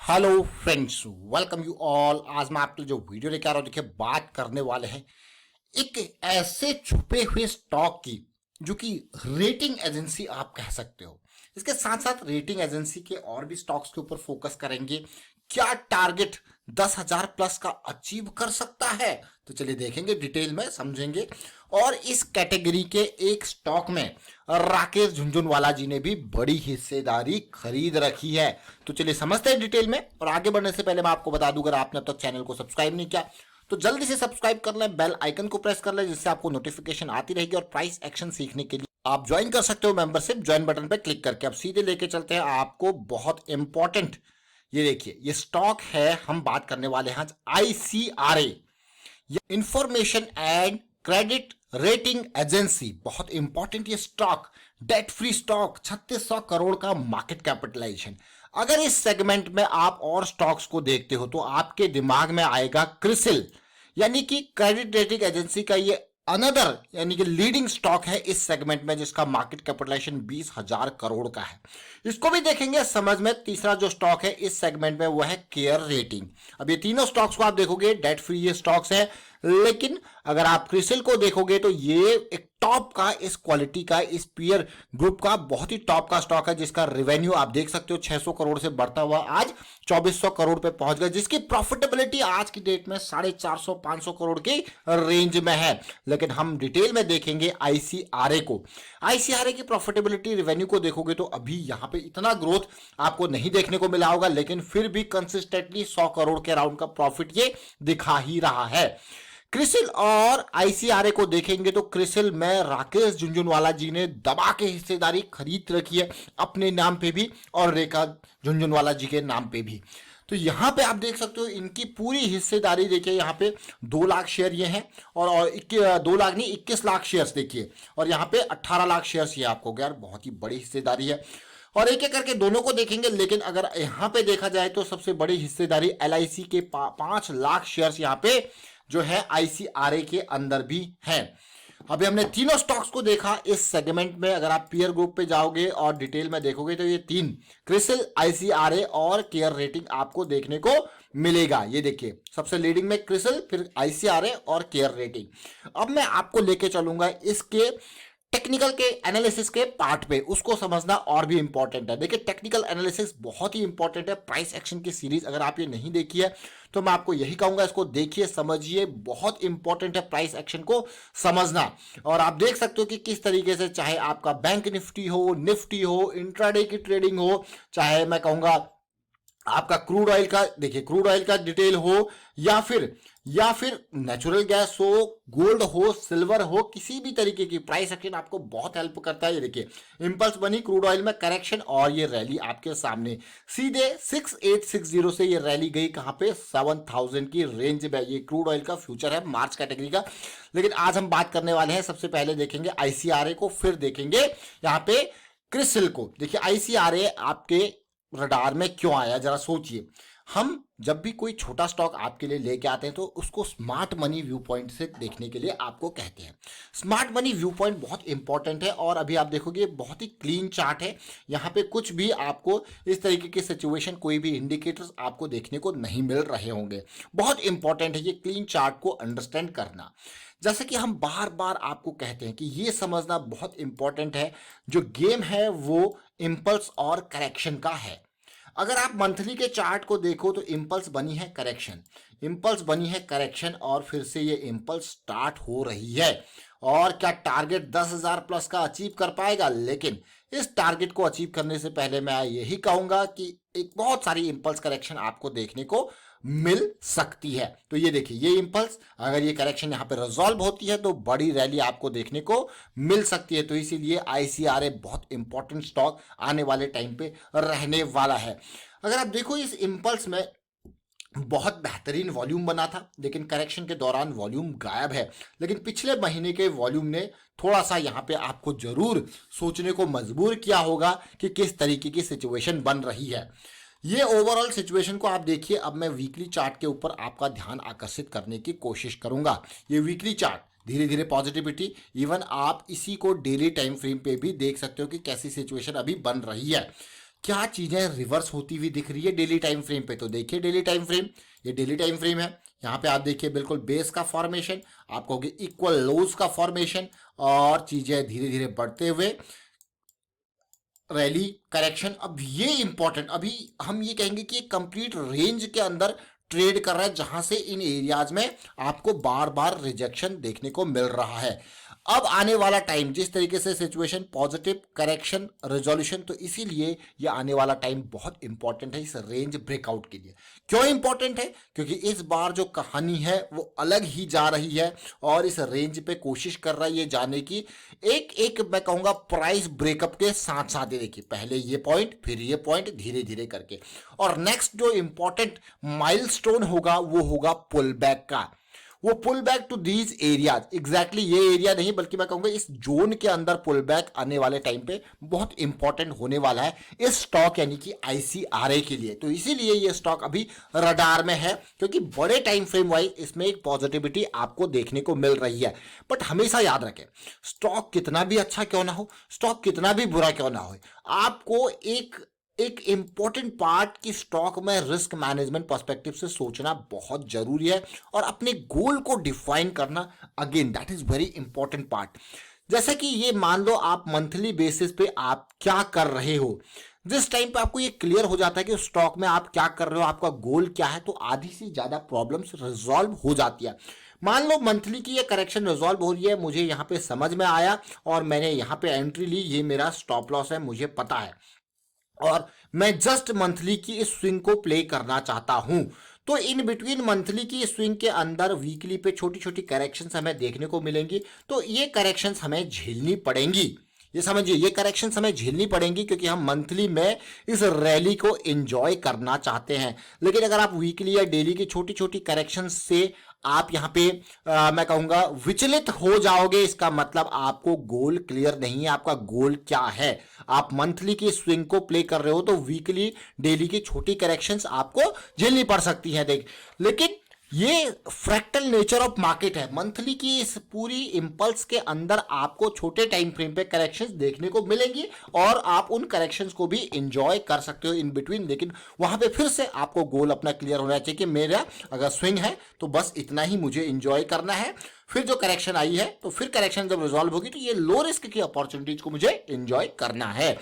Hello friends, welcome you all. आज मैं आपके लिए जो वीडियो लेकर आ रहा हूँ, देखिए बात करने वाले हैं एक ऐसे छुपे हुए स्टॉक की जो कि रेटिंग एजेंसी आप कह सकते हो। इसके साथ साथ रेटिंग एजेंसी के और भी स्टॉक्स के ऊपर फोकस करेंगे। क्या टारगेट 10,000 प्लस का अचीव कर सकता है, तो चलिए देखेंगे, डिटेल में समझेंगे। और इस कैटेगरी के एक स्टॉक में राकेश झुनझुनवाला जी ने भी बड़ी हिस्सेदारी खरीद रखी है। तो चलिए समझते हैं डिटेल में। और आगे बढ़ने से पहले मैं आपको बता दूं, अगर आपने अब तक चैनल को सब्सक्राइब नहीं किया तो जल्दी से सब्सक्राइब कर लें, बेल आइकन को प्रेस कर लें, जिससे आपको नोटिफिकेशन आती रहेगी। और प्राइस एक्शन सीखने के लिए आप ज्वाइन कर सकते हो मेंबरशिप, ज्वाइन बटन पर क्लिक करके। अब सीधे लेके चलते हैं आपको बहुत इंपॉर्टेंट। ये देखिए, ये स्टॉक है, हम बात करने वाले हैं आज ICRA, information and credit rating agency. बहुत इंपॉर्टेंट ये stock, debt free stock, 3600 crore का मार्केट कैपिटलाइजेशन। अगर इस सेगमेंट में आप और स्टॉक्स को देखते हो तो आपके दिमाग में आएगा क्रिसिल, यानी कि क्रेडिट रेटिंग एजेंसी का ये अनदर यानी कि लीडिंग स्टॉक है इस सेगमेंट में, जिसका मार्केट कैपिटलाइजेशन 20,000 करोड़ का है। इसको भी देखेंगे समझ में। तीसरा जो स्टॉक है इस सेगमेंट में वो है केयर रेटिंग। अब ये तीनों स्टॉक्स को आप देखोगे, डेट फ्री ये स्टॉक्स है, लेकिन अगर आप क्रिसिल को देखोगे तो ये एक टॉप का, इस क्वालिटी का, इस पीयर ग्रुप का बहुत ही टॉप का स्टॉक है, जिसका रेवेन्यू आप देख सकते हो 600 करोड़ से बढ़ता हुआ आज 2400 करोड़ पे पहुंच गया, जिसकी प्रॉफिटेबिलिटी आज की डेट में 450-500 करोड़ की रेंज में है। लेकिन हम डिटेल में देखेंगे ICRA को। ICRA की प्रॉफिटेबिलिटी, रेवेन्यू को देखोगे तो अभी यहां पे इतना ग्रोथ आपको नहीं देखने को मिला होगा, लेकिन फिर भी कंसिस्टेंटली 100 करोड़ के अराउंड का प्रॉफिट ये दिखा ही रहा है। क्रिसिल और ICRA को देखेंगे तो क्रिसिल में राकेश झुनझुनवाला जी ने दबा के हिस्सेदारी खरीद रखी है, अपने नाम पे भी और रेखा झुनझुनवाला जी के नाम पे भी। तो यहां पे आप देख सकते हो इनकी पूरी हिस्सेदारी, देखिए यहाँ पे 2 लाख शेयर ये हैं, और 2 लाख नहीं 21 लाख शेयर्स देखिए, और यहाँ पे 18 लाख शेयर्स ये आपको गया, बहुत ही बड़ी हिस्सेदारी है। और एक एक करके दोनों को देखेंगे, लेकिन अगर यहाँ पे देखा जाए तो सबसे बड़ी हिस्सेदारी LIC के 5 लाख शेयर्स यहाँ पे जो है ICRA के अंदर भी है। अभी हमने तीनों स्टॉक्स को देखा इस सेगमेंट में। अगर आप पीयर ग्रुप पे जाओगे और डिटेल में देखोगे तो ये तीन, क्रिसिल, ICRA और केयर रेटिंग, आपको देखने को मिलेगा। ये देखिए, सबसे लीडिंग में क्रिसिल, फिर ICRA और केयर रेटिंग। अब मैं आपको लेके चलूंगा इसके टेक्निकल के एनालिसिस के पार्ट पे, उसको समझना और भी इंपॉर्टेंट है। देखिए, टेक्निकल एनालिसिस बहुत ही इंपॉर्टेंट है। प्राइस एक्शन की सीरीज अगर आप ये नहीं देखी है तो मैं आपको यही कहूंगा, इसको देखिए, समझिए, बहुत इंपॉर्टेंट है प्राइस एक्शन को समझना। और आप देख सकते हो कि किस तरीके से, चाहे आपका बैंक निफ्टी हो, इंट्राडे की ट्रेडिंग हो, चाहे मैं कहूंगा आपका क्रूड ऑयल का, देखिए क्रूड ऑयल का डिटेल हो, या फिर नेचुरल गैस हो, गोल्ड हो, सिल्वर हो, किसी भी तरीके की प्राइस एक्शन आपको बहुत हेल्प करता है। ये देखिए, इंपल्स बनी क्रूड ऑयल में करेक्शन, और ये रैली आपके सामने सीधे 6860 से ये रैली गई कहां पे, 7000 की रेंज में। ये क्रूड ऑयल का फ्यूचर है, मार्च कैटेगरी का। लेकिन आज हम बात करने वाले हैं, सबसे पहले देखेंगे ICRA को, फिर देखेंगे यहाँ पे क्रिसिल को। देखिए, ICRA आपके रडार में क्यों आया, जरा सोचिए। हम जब भी कोई छोटा स्टॉक आपके लिए लेके आते हैं तो उसको स्मार्ट मनी व्यू पॉइंट से देखने के लिए आपको कहते हैं। स्मार्ट मनी व्यू पॉइंट बहुत इंपॉर्टेंट है, और अभी आप देखोगे बहुत ही क्लीन चार्ट है। यहाँ पे कुछ भी आपको इस तरीके की सिचुएशन, कोई भी इंडिकेटर्स आपको देखने को नहीं मिल रहे होंगे। बहुत इंपॉर्टेंट है ये क्लीन चार्ट को अंडरस्टैंड करना। जैसे कि हम बार बार आपको कहते हैं कि ये समझना बहुत इंपॉर्टेंट है, जो गेम है वो इंपल्स और करेक्शन का है। अगर आप मंथली के चार्ट को देखो तो इंपल्स बनी है करेक्शन, और फिर से ये इंपल्स स्टार्ट हो रही है। और क्या टारगेट 10,000 प्लस का अचीव कर पाएगा? लेकिन इस टारगेट को अचीव करने से पहले मैं यही कहूंगा कि एक बहुत सारी इंपल्स करेक्शन आपको देखने को मिल सकती है। तो ये देखिए, ये इंपल्स, अगर ये करेक्शन यहाँ पे रिजॉल्व होती है तो बड़ी रैली आपको देखने को मिल सकती है। तो इसीलिए ICRA बहुत इंपॉर्टेंट स्टॉक आने वाले टाइम पे रहने वाला है। अगर आप देखो, इस इंपल्स में बहुत बेहतरीन वॉल्यूम बना था, लेकिन करेक्शन के दौरान वॉल्यूम गायब है। लेकिन पिछले महीने के वॉल्यूम ने थोड़ा सा यहाँ पे आपको जरूर सोचने को मजबूर किया होगा कि किस तरीके की सिचुएशन बन रही है। ये ओवरऑल सिचुएशन को आप देखिए। अब मैं वीकली चार्ट के ऊपर आपका ध्यान आकर्षित करने की कोशिश करूंगा। ये वीकली चार्ट, धीरे धीरे पॉजिटिविटी, इवन आप इसी को डेली टाइम फ्रेम पे भी देख सकते हो कि कैसी सिचुएशन अभी बन रही है। क्या चीजें रिवर्स होती हुई दिख रही है डेली टाइम फ्रेम पे। तो देखिए डेली टाइम फ्रेम, ये डेली टाइम फ्रेम है। यहाँ पे आप देखिए बिल्कुल बेस का फॉर्मेशन, आप कहोगे इक्वल लोज का फॉर्मेशन, और चीजें धीरे धीरे बढ़ते हुए रैली करेक्शन। अब ये इंपॉर्टेंट, अभी हम ये कहेंगे कि कंप्लीट रेंज के अंदर ट्रेड कर रहा है, जहां से इन एरियाज में आपको बार बार रिजेक्शन देखने को मिल रहा है। अब आने वाला टाइम जिस तरीके से सिचुएशन पॉजिटिव करेक्शन रेजोल्यूशन, तो इसीलिए ये आने वाला टाइम बहुत इंपॉर्टेंट है इस रेंज ब्रेकआउट के लिए। क्यों इंपॉर्टेंट है? क्योंकि इस बार जो कहानी है वो अलग ही जा रही है, और इस रेंज पे कोशिश कर रहा है ये जाने की, एक एक मैं कहूंगा प्राइस ब्रेकअप के साथ साथ। देखिए पहले ये पॉइंट, फिर ये पॉइंट, धीरे धीरे करके। और नेक्स्ट जो इंपॉर्टेंट माइलस्टोन होगा वो होगा पुल बैक का। वो pull back to these areas, exactly ये एरिया नहीं बल्कि मैं कहूंगा इस जोन के अंदर पुल बैक आने वाले टाइम पे बहुत इंपॉर्टेंट होने वाला है इस स्टॉक यानी कि आईसीआरए के लिए। तो इसीलिए ये स्टॉक अभी रडार में है, क्योंकि बड़े टाइम फ्रेम वाइज इसमें एक पॉजिटिविटी आपको देखने को मिल रही है। बट हमेशा याद रखें, स्टॉक कितना भी अच्छा क्यों ना हो, स्टॉक कितना भी बुरा क्यों ना हो, आपको एक इंपॉर्टेंट पार्ट की स्टॉक में रिस्क मैनेजमेंट पर्सपेक्टिव से सोचना बहुत जरूरी है, और अपने गोल को डिफाइन करना, again that is very important part. जैसे कि ये मान लो आप मंथली बेसिस पे आप क्या कर रहे हो, जिस टाइम पे आपको ये क्लियर हो जाता है कि स्टॉक में आप क्या कर रहे हो, आपका गोल क्या है, तो आधी से ज्यादा प्रॉब्लम्स रिजॉल्व हो जाती है। मान लो मंथली की ये करेक्शन रिजॉल्व हो रही है, मुझे यहाँ पे समझ में आया और मैंने यहाँ पे एंट्री ली, ये मेरा स्टॉप लॉस है, मुझे पता है, और मैं जस्ट मंथली की इस स्विंग को प्ले करना चाहता हूं। तो इन बिटवीन मंथली की स्विंग के अंदर वीकली पे छोटी छोटी करेक्शंस हमें देखने को मिलेंगी, तो ये करेक्शंस हमें झेलनी पड़ेंगी। ये समझिए, ये करेक्शंस हमें झेलनी पड़ेंगी, क्योंकि हम मंथली में इस रैली को एंजॉय करना चाहते हैं। लेकिन अगर आप वीकली या डेली की छोटी छोटी करेक्शंस से आप यहाँ पे मैं कहूंगा विचलित हो जाओगे, इसका मतलब आपको गोल क्लियर नहीं है। आपका गोल क्या है? आप मंथली की स्विंग को प्ले कर रहे हो, तो वीकली डेली की छोटी करेक्शंस आपको झेलनी पड़ सकती हैं। देख, लेकिन ये फ्रैक्टल नेचर ऑफ मार्केट है। मंथली की इस पूरी इंपल्स के अंदर आपको छोटे टाइम फ्रेम पे करेक्शंस देखने को मिलेंगी, और आप उन करेक्शंस को भी एंजॉय कर सकते हो इन बिटवीन। लेकिन वहां पे फिर से आपको गोल अपना क्लियर होना चाहिए कि मेरा अगर स्विंग है तो बस इतना ही मुझे एंजॉय करना है। फिर जो करेक्शन आई है, तो फिर करेक्शन जब रिजॉल्व होगी, तो ये लो रिस्क की अपॉर्चुनिटीज को मुझे एंजॉय करना है।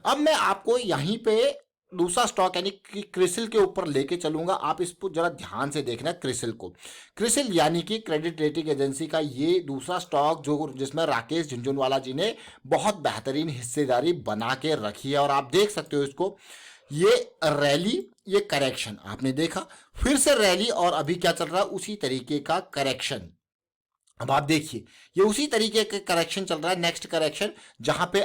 अब मैं आपको यहीं पे दूसरा स्टॉक यानी कि क्रिसिल के ऊपर लेके चलूंगा। आप इसको जरा ध्यान से देखना, क्रिसिल को। क्रिसिल यानी कि क्रेडिट रेटिंग एजेंसी का ये दूसरा स्टॉक जो जिसमें राकेश झुनझुनवाला जी ने बहुत बेहतरीन हिस्सेदारी बना के रखी है, और आप देख सकते हो इसको, ये रैली, ये करेक्शन आपने देखा, फिर से रैली, और अभी क्या चल रहा है, उसी तरीके का करेक्शन। अब आप देखिए ये उसी तरीके के करेक्शन चल रहा है। नेक्स्ट करेक्शन जहां पे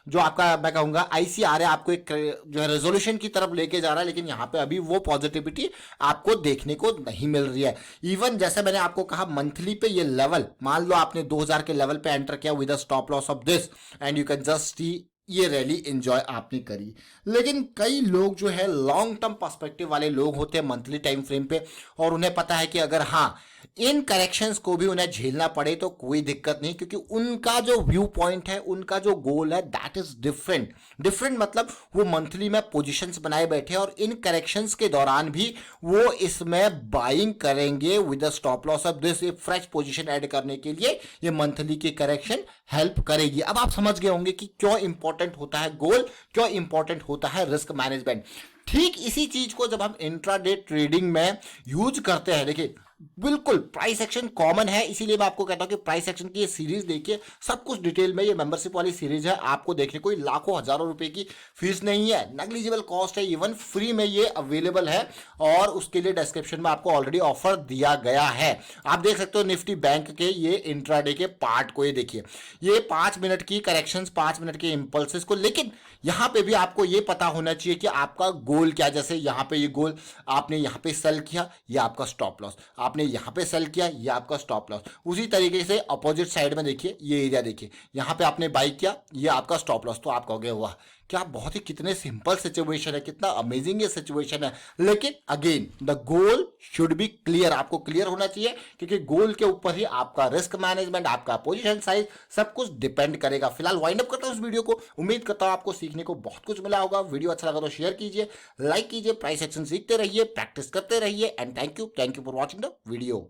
जो आपका मैं कहूंगा आईसीआरए आपको एक जो है रेजोल्यूशन की तरफ लेके जा रहा है, लेकिन यहां पे अभी वो पॉजिटिविटी आपको देखने को नहीं मिल रही है। इवन जैसे मैंने आपको कहा, मंथली पे ये लेवल, मान लो आपने 2000 के लेवल पे एंटर किया with a stop loss of this, and you can just see ये रैली एंजॉय आपने करी। लेकिन कई लोग जो है लॉन्ग टर्म पर्सपेक्टिव वाले लोग होते हैं मंथली टाइम फ्रेम पे, और उन्हें पता है कि अगर हाँ इन करेक्शंस को भी उन्हें झेलना पड़े तो कोई दिक्कत नहीं, क्योंकि उनका जो व्यू पॉइंट है, उनका जो गोल है, दैट इज डिफरेंट। डिफरेंट मतलब वो मंथली में पोजीशंस बनाए बैठे हैं, और इन करेक्शंस के दौरान भी वो इसमें बाइंग करेंगे with the stop loss of this. Fresh position add करने के लिए ये मंथली की करेक्शन हेल्प करेगी। अब आप समझ गए होंगे कि क्यों इंपॉर्टेंट होता है गोल, क्यों इंपॉर्टेंट होता है रिस्क मैनेजमेंट। ठीक इसी चीज को जब हम इंट्राडे ट्रेडिंग में यूज करते हैं, देखिए बिल्कुल प्राइस एक्शन कॉमन है, इसीलिए मैं आपको कहता हूं कि प्राइस एक्शन की ये सीरीज देखिए, सब कुछ डिटेल में। ये मेंबरशिप वाली सीरीज है, आपको देखने कोई लाखों हजारों रुपए की फीस नहीं है, नेग्लिजिबल कॉस्ट है, इवन फ्री में ये अवेलेबल है, और उसके लिए डिस्क्रिप्शन में आपको ऑलरेडी ऑफर दिया गया है। आप देख सकते हो निफ्टी बैंक के ये इंट्राडे के पार्ट को, ये देखिए, ये 5 मिनट की करेक्शन, 5 मिनट के इंपल्सेस को। लेकिन यहां पे भी आपको ये पता होना चाहिए कि आपका गोल क्या। जैसे यहां पे ये गोल, आपने यहां पे सेल किया, ये आपका स्टॉप लॉस, आपने यहां पे सेल किया, ये आपका स्टॉप लॉस। उसी तरीके से अपोजिट साइड में देखिए, ये एरिया देखिए, यहां पे आपने बाई किया, ये आपका स्टॉप लॉस। तो आप कहोगे वाह क्या बहुत ही कितने सिंपल सिचुएशन है, कितना अमेजिंग ये सिचुएशन है। लेकिन again the goal should be clear, आपको क्लियर होना चाहिए, क्योंकि गोल के ऊपर ही आपका रिस्क मैनेजमेंट, आपका पोजीशन साइज सब कुछ डिपेंड करेगा। फिलहाल वाइंड अप करता हूं इस वीडियो को। उम्मीद करता हूं आपको सीखने को बहुत कुछ मिला होगा। वीडियो अच्छा लगा तो शेयर कीजिए, लाइक कीजिए, प्राइस एक्शन सीखते रहिए, प्रैक्टिस करते रहिए and thank you for watching the video.